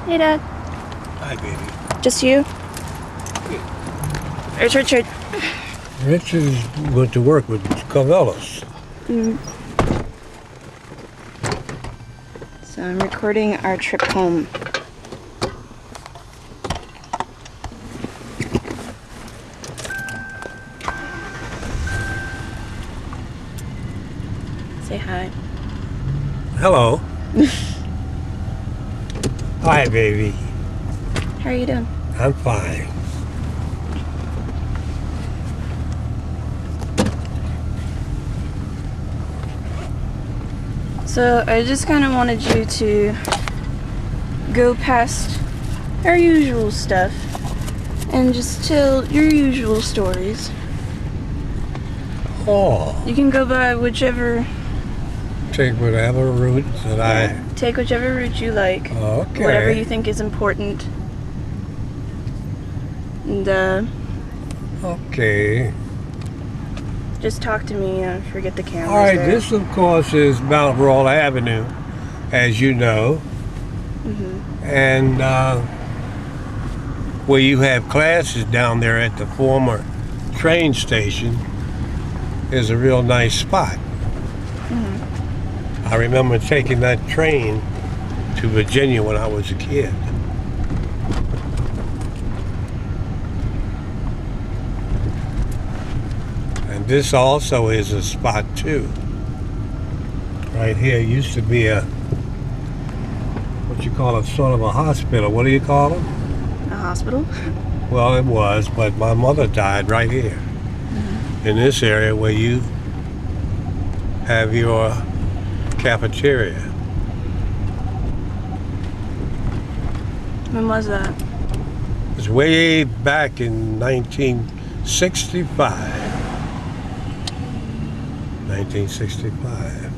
Hey, Dad. Hi, baby. Just you? Where's Richard? Richard went to work with Carvelis. So I'm recording our trip home. Say hi. Hello. Hi, baby. How are you doing? I'm fine. So I just kind of wanted you to go past our usual stuff and just tell your usual stories. Oh, You can go by whichever, take whatever route that I... take whichever route you like. Okay. Whatever you think is important. And Okay. just talk to me and forget the cameras. All right, there. this, of course, is Mount Royal Avenue, as you know. And where you have classes down there at the former train station is a real nice spot. I remember taking that train to Virginia when I was a kid. And this also is a spot too. Right here used to be a, what you call it, sort of a hospital. What do you call it? A hospital? Well, it was, but my mother died right here. In this area where you have your cafeteria. When was that? It's way back in 1965. 1965.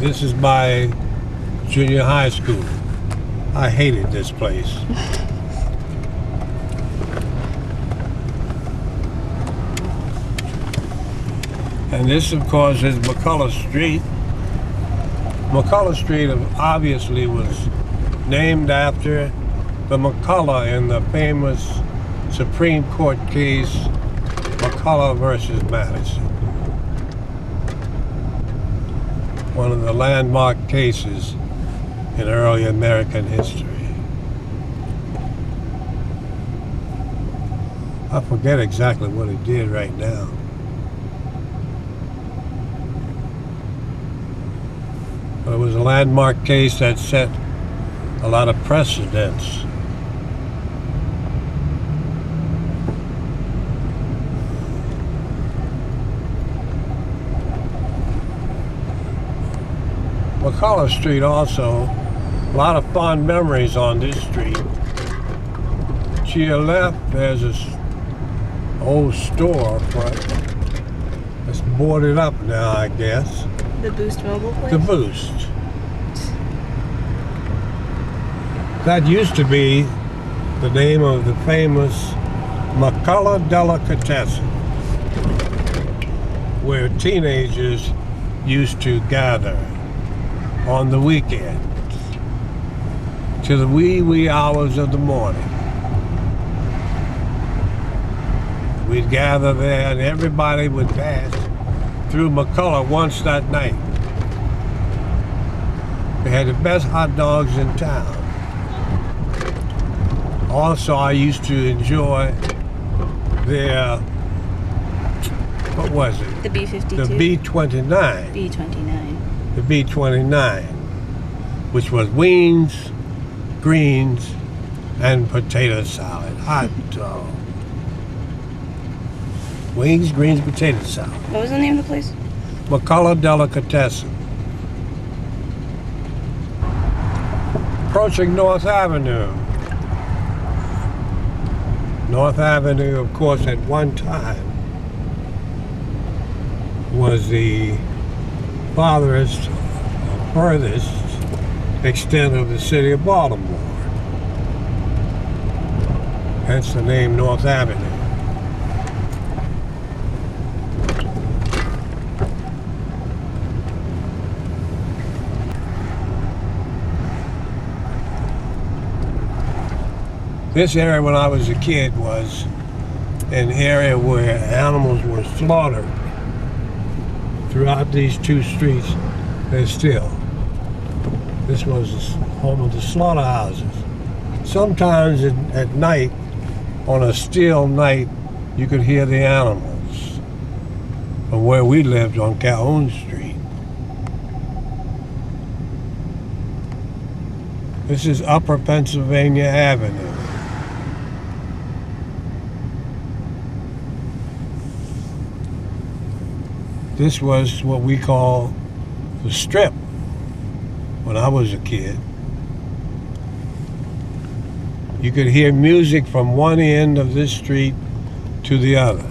This is my junior high school. I hated this place. And this, of course, is McCullough Street. McCullough Street obviously was named after the McCullough in the famous Supreme Court case, McCullough versus Madison. One of the landmark cases in early American history. I forget exactly what he did right now. But it was a landmark case that set a lot of precedents. McCullough Street also, a lot of fond memories on this street. To your left, there's this old store front. It's boarded up now, I guess. The Boost Mobile place? The Boost. That used to be the name of the famous McCullough Delicatessen, where teenagers used to gather on the weekends to the wee hours of the morning. We'd gather there and everybody would pass through McCullough once that night. They had the best hot dogs in town. Also, I used to enjoy their, what was it? The B-52? The B-29. B-29. The B-29, which was wings, greens, and potato salad. Hot dog. Wings, greens, potato salad. What was the name of the place? McCullough Delicatessen. Approaching North Avenue. North Avenue, of course, at one time was the furthest extent of the city of Baltimore. Hence the name North Avenue. This area when I was a kid was an area where animals were slaughtered. Throughout these two streets, there's still. This was home of the slaughterhouses. Sometimes at night, on a still night, you could hear the animals from where we lived on Calhoun Street. This is Upper Pennsylvania Avenue. This was what we call the Strip when I was a kid. You could hear music from one end of this street to the other.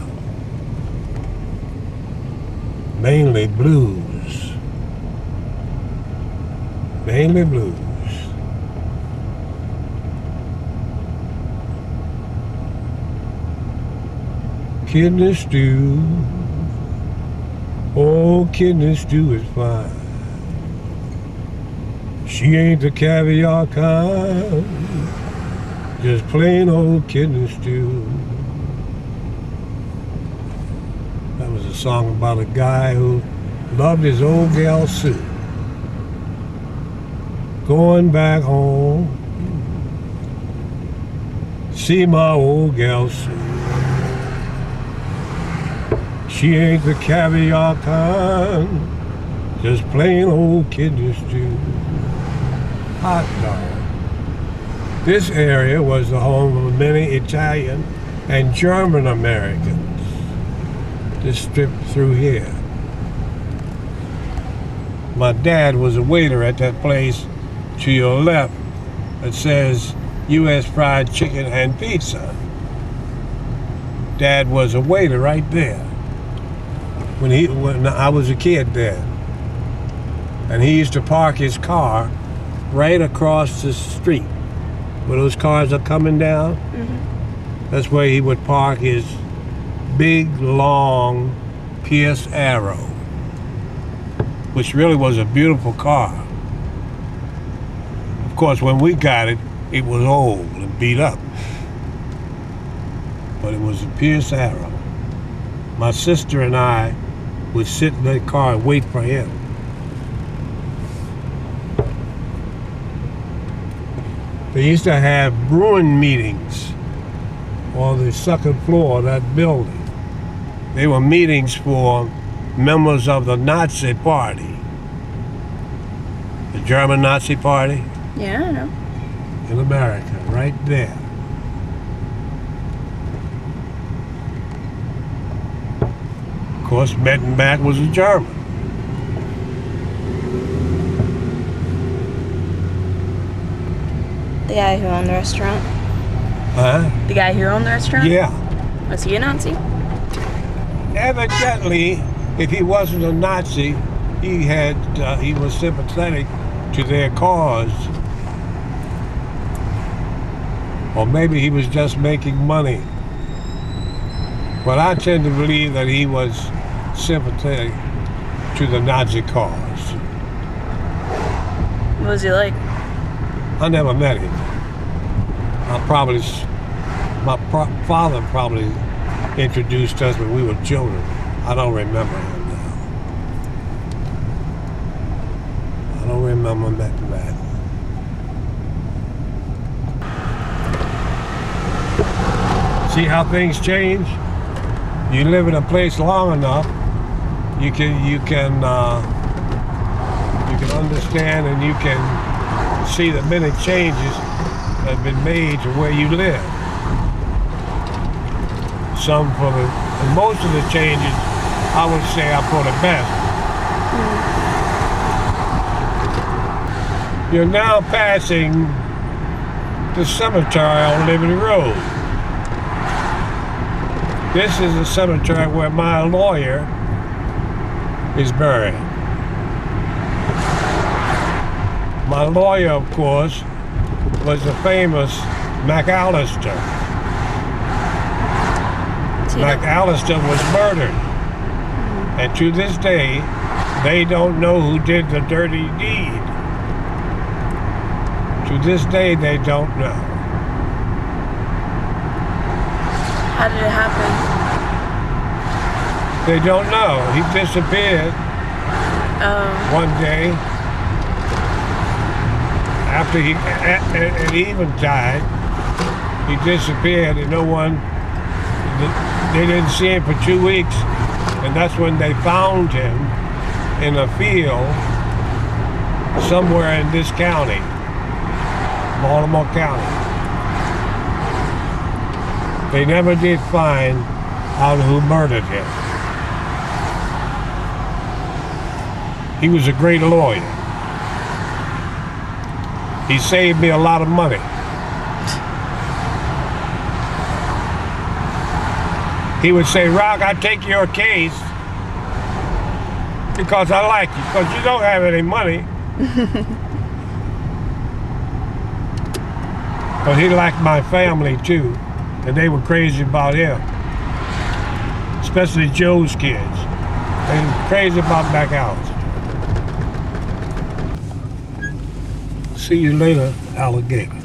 Mainly blues. Mainly blues. Kidney stew. Oh, kidney stew is fine. She ain't the caviar kind. Just plain old kidney stew. That was a song about a guy who loved his old gal Sue. Going back home, see my old gal Sue. She ain't the caviar kind, just plain old kidney stew. Hot dog. This area was the home of many Italian and German Americans. This strip through here. My dad was a waiter at that place to your left that says U.S. Fried Chicken and Pizza. Dad was a waiter right there when I was a kid then. And he used to park his car right across the street where those cars are coming down. Mm-hmm. That's where he would park his big, long Pierce Arrow, which really was a beautiful car. Of course, when we got it, it was old and beat up. But it was a Pierce Arrow. My sister and I would sit in that car and wait for him. They used to have brewing meetings on the second floor of that building. They were meetings for members of the Nazi Party. The German Nazi Party Yeah, I know. in America, right there. Of course, Mettenbach was a German. The guy who owned the restaurant. Huh? The guy who owned the restaurant? Yeah. Was he a Nazi? Evidently, if he wasn't a Nazi, he was sympathetic to their cause. Or maybe he was just making money. But I tend to believe that he was sympathetic to the Nazi cause. What was he like? I never met him. My father probably introduced us when we were children. I don't remember him now. I don't remember Mettenbach. See how things change? You live in a place long enough, you can understand and you can see that many changes have been made to where you live. And most of the changes, I would say, are for the best. You're now passing the cemetery on Liberty Road. This is the cemetery where my lawyer is buried. My lawyer, of course, was the famous McAllister. McAllister was murdered. And to this day, they don't know who did the dirty deed. To this day, they don't know. How did it happen? They don't know. He disappeared one day after he at eventide. He disappeared, and no one. They didn't see him for 2 weeks, and that's when they found him in a field somewhere in this county, Baltimore County. They never did find out who murdered him. He was a great lawyer. He saved me a lot of money. He would say, Rock, I take your case because I like you, because you don't have any money. But he liked my family too, and they were crazy about him. Especially Joe's kids. They were crazy about McAllister. See you later, alligator.